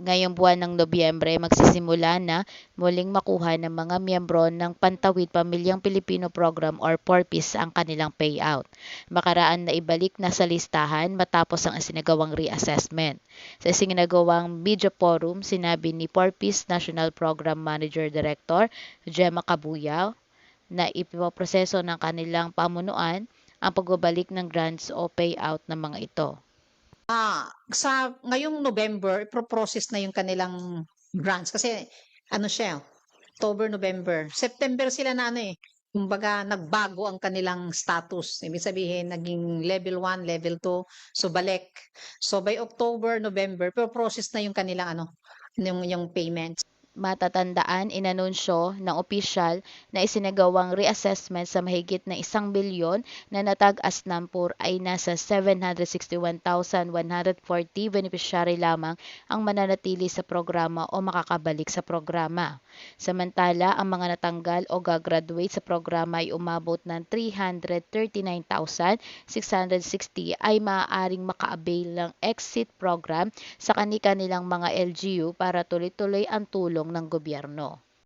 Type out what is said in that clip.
Ngayong buwan ng Nobyembre, magsisimula na muling makuha ng mga miyembro ng Pantawid Pamilyang Pilipino Program or PORPIS ang kanilang payout. Makaraan na ibalik na sa listahan matapos ang isinagawang reassessment. Sa isinagawang media forum, sinabi ni PORPIS National Program Manager Director Gemma Cabuyao na ipoproseso ng kanilang pamunuan ang pagbabalik ng grants o payout ng mga ito. Sa ngayong November, i-process na yung kanilang grants kasi ano siya, October, November. September sila na kumbaga nagbago ang kanilang status. Ibig sabihin, naging level 1, level 2, so balik. So by October, November, process na yung kanilang yung payments. Matatandaan, inanunsyo ng opisyal na isinagawang reassessment sa mahigit na 1 bilyon na natag-as nampur ay nasa 761,140 beneficiary lamang ang mananatili sa programa o makakabalik sa programa. Samantala, ang mga natanggal o gagraduate sa programa ay umabot ng 339,660 ay maaaring maka-avail ng exit program sa kani-kanilang mga LGU para tuloy-tuloy ang tulong ng gobyerno.